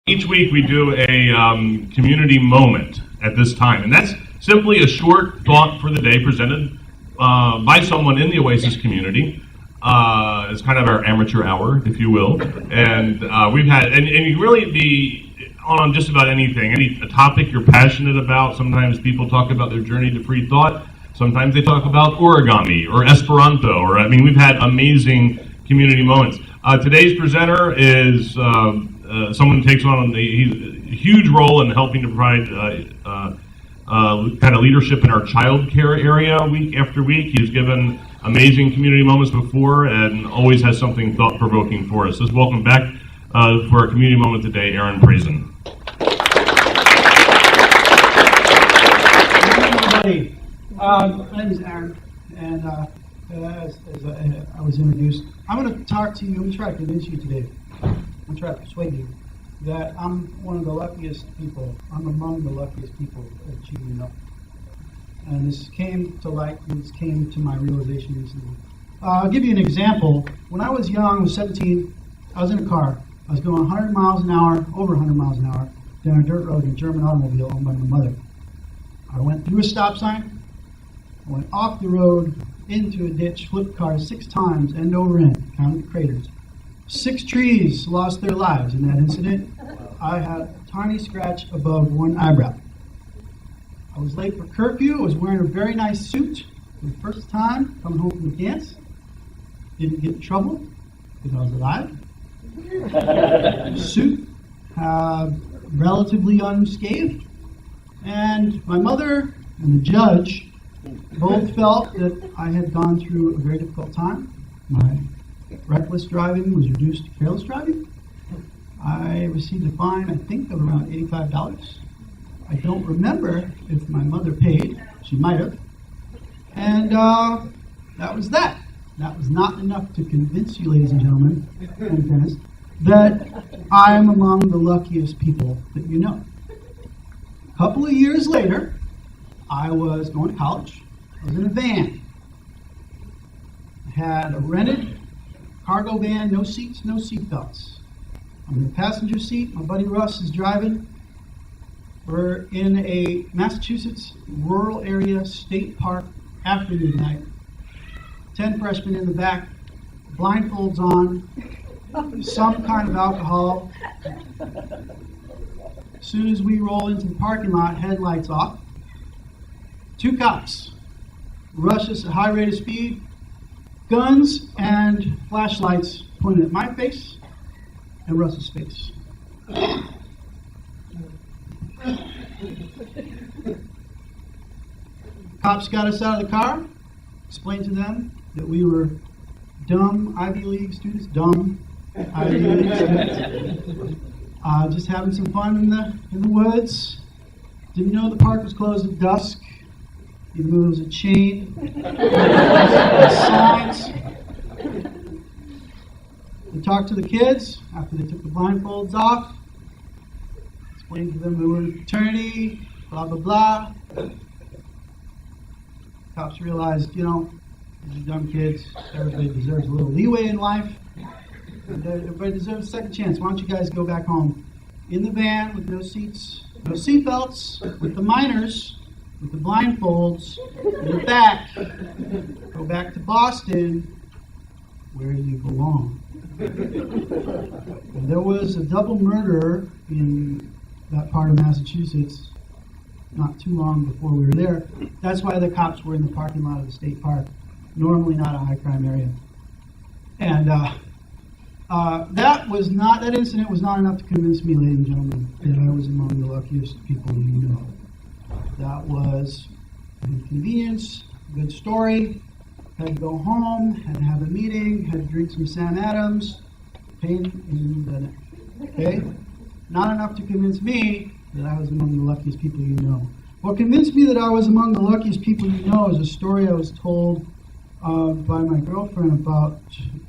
Each week we do a community moment at this time, and that's simply a short thought for the day presented by someone in the Oasis community. It's kind of our amateur hour, if you will, and we've had, and you can really be on just about anything, a topic you're passionate about. Sometimes people talk about their journey to free thought. Sometimes they talk about origami or Esperanto, or we've had amazing community moments. Today's presenter is someone who takes on a huge role in helping to provide kind of leadership in our child care area week after week. He's given amazing community moments before and always has something thought-provoking for us. Let's welcome back for our community moment today, Prazan. Hey, my name is Aaron, and as I was introduced, I'm going to talk to you. I'm going to try to convince you today. I'm going to try to persuade you that I'm one of the luckiest people. I'm among the luckiest people that you know. And this came to light. This came to my realization recently. I'll give you an example. When I was young, I was 17. I was in a car. I was going 100 miles an hour, over 100 miles an hour, down a dirt road in a German automobile owned by my mother. I went through a stop sign. I went off the road into a ditch, flipped cars 6 times, end over end, counted the craters. 6 trees lost their lives in that incident. I had a tiny scratch above one eyebrow. I was late for curfew. I was wearing a very nice suit for the first time coming home from the dance. Didn't get in trouble because I was alive. Suit, relatively unscathed. And my mother and the judge both felt that I had gone through a very difficult time. My reckless driving was reduced to careless driving. I received a fine, I think, of around $85. I don't remember if my mother paid. She might have. And that was that. That was not enough to convince you, ladies and gentlemen, and Dennis, that I am among the luckiest people that you know. A couple of years later, I was going to college. I was in a van. I had a rented cargo van, no seats, no seatbelts. I'm in the passenger seat. My buddy Russ is driving. We're in a Massachusetts rural area state park after midnight. 10 freshmen in the back, blindfolds on, some kind of alcohol. As soon as we roll into the parking lot, headlights off. 2 cops rush us at high rate of speed, guns and flashlights pointed at my face and Russ's face. Cops got us out of the car, explained to them that we were dumb Ivy League students, just having some fun in the woods. Didn't know the park was closed at dusk. Even though it was a chain. Signs. We talked to the kids after they took the blindfolds off. Explained to them we were in a fraternity, blah, blah, blah. Cops realized, these are dumb kids. Everybody deserves a little leeway in life. Everybody deserves a second chance. Why don't you guys go back home in the van with no seats, no seatbelts, with the minors, with the blindfolds, in the back. Go back to Boston, where you belong. And there was a double murder in that part of Massachusetts not too long before we were there. That's why the cops were in the parking lot of the state park. Normally not a high crime area. And that incident was not enough to convince me, ladies and gentlemen, that I was among the luckiest people you know. That was an inconvenience, a good story. Had to go home, had to have a meeting, had to drink some Sam Adams, pain in the neck. Okay? Not enough to convince me that I was among the luckiest people you know. What convinced me that I was among the luckiest people you know is a story I was told by my girlfriend about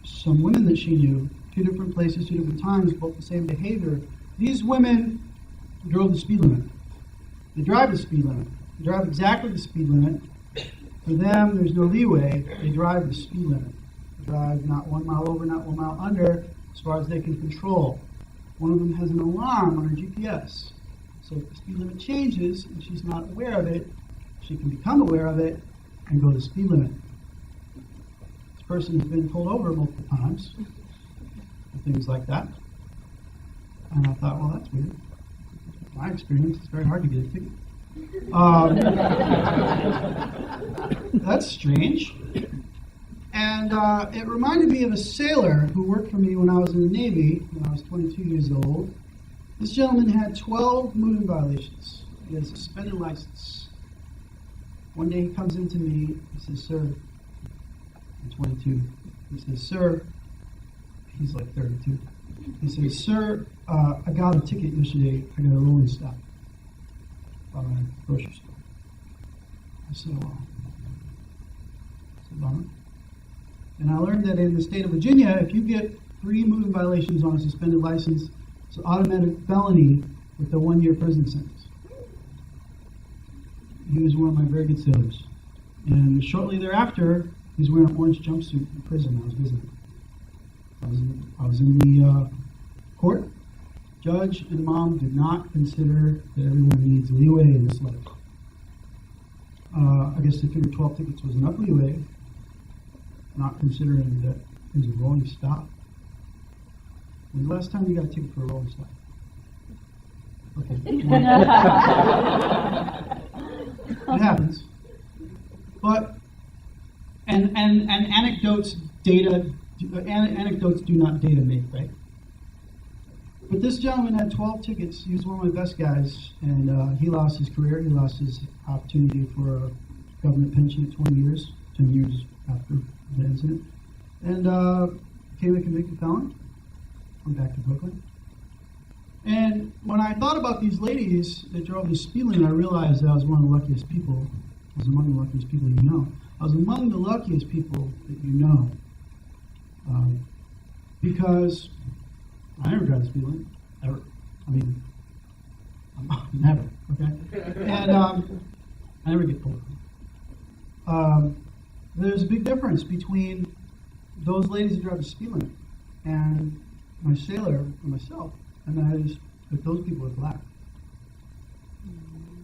some women that she knew. 2 different places, 2 different times, both the same behavior. These women drove the speed limit. They drive the speed limit. They drive exactly the speed limit. For them, there's no leeway. They drive the speed limit. They drive not 1 mile over, not 1 mile under, as far as they can control. One of them has an alarm on her GPS. So if the speed limit changes and she's not aware of it, she can become aware of it and go to the speed limit. This person has been pulled over multiple times and things like that. And I thought, well, that's weird. In my experience, it's very hard to get a ticket. That's strange. And it reminded me of a sailor who worked for me when I was in the Navy, when I was 22 years old. This gentleman had 12 moving violations. He had a suspended license. One day he comes into me, he says, "Sir," I'm 22. He says, "Sir," he's like 32. He says, "Sir, I got a ticket yesterday. I got a rolling stop by my grocery store." I said, "Well, it's a bummer." And I learned that in the state of Virginia, if you get 3 moving violations on a suspended license, it's an automatic felony with a 1-year prison sentence. He was one of my very good sailors. And shortly thereafter, he was wearing an orange jumpsuit in prison. I was visiting. I was in the court. Judge and mom did not consider that everyone needs leeway in this life. I guess they figured 12 tickets was enough leeway, not considering that it was a rolling stop. When the last time you got a ticket for a rolling stop? Okay. It happens. But, and anecdotes do not data make, right? But this gentleman had 12 tickets. He was one of my best guys, and he lost his career. He lost his opportunity for a government pension at 20 years, 10 years after the incident, and became a convicted felon. Went back to Brooklyn. And when I thought about these ladies that drove the speed limit, I realized that I was one of the luckiest people. I was among the luckiest people you know. I was among the luckiest people that you know. Because I never drive the speed limit, ever. I mean, never, okay? And I never get pulled over. There's a big difference between those ladies that drive the speed limit and my sailor and myself, and that is that those people are black.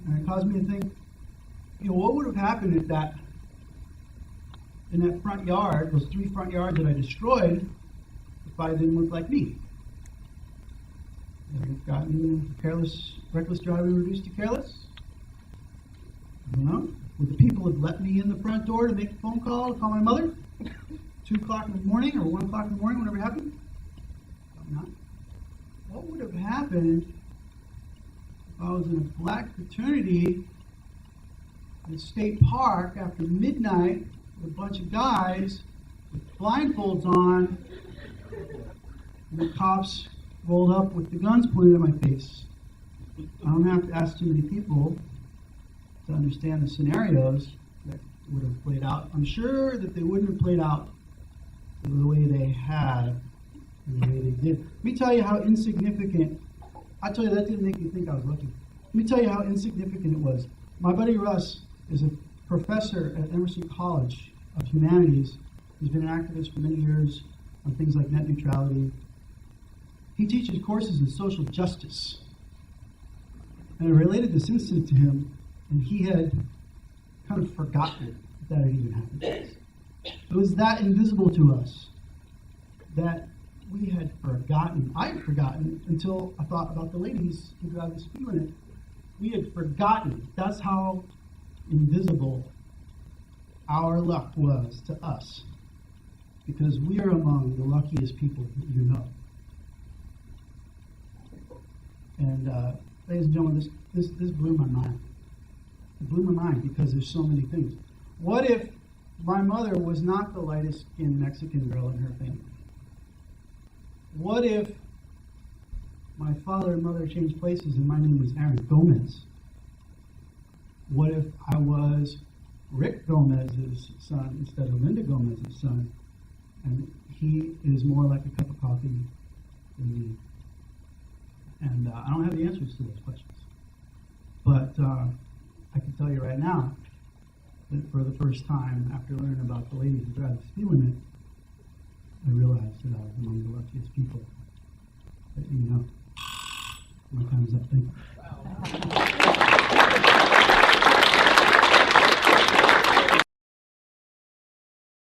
And it caused me to think, what would have happened if in that front yard, those 3 front yards that I destroyed, if I didn't look like me? Would I have gotten reckless driving reduced to careless? I don't know. Would the people have let me in the front door to make a phone call to call my mother? 2 o'clock in the morning or 1 o'clock in the morning, whenever it happened? Probably not. What would have happened if I was in a black fraternity in a state park after midnight with a bunch of guys with blindfolds on, and the cops rolled up with the guns pointed at my face? I don't have to ask too many people to understand the scenarios that would have played out. I'm sure that they wouldn't have played out the way they had and the way they did. Let me tell you how insignificant. I tell you, that didn't make me think I was lucky. Let me tell you how insignificant it was. My buddy Russ is a professor at Emerson College of Humanities. He's been an activist for many years on things like net neutrality. He teaches courses in social justice. And I related this incident to him, and he had kind of forgotten that had even happened. It was that invisible to us that we had forgotten. I had forgotten until I thought about the ladies who drive the speed limit. We had forgotten. That's how invisible our luck was to us, because we are among the luckiest people that you know. And ladies and gentlemen, this blew my mind. It blew my mind because there's so many things. What if my mother was not the lightest skinned Mexican girl in her family? What if my father and mother changed places and my name was Aaron Gomez? What if I was Rick Gomez's son instead of Linda Gomez's son, and he is more like a cup of coffee than me? And I don't have the answers to those questions. But I can tell you right now that for the first time, after learning about the ladies who drive the speed limit, I realized that I was among the luckiest people that you know. My time is up. Thank you.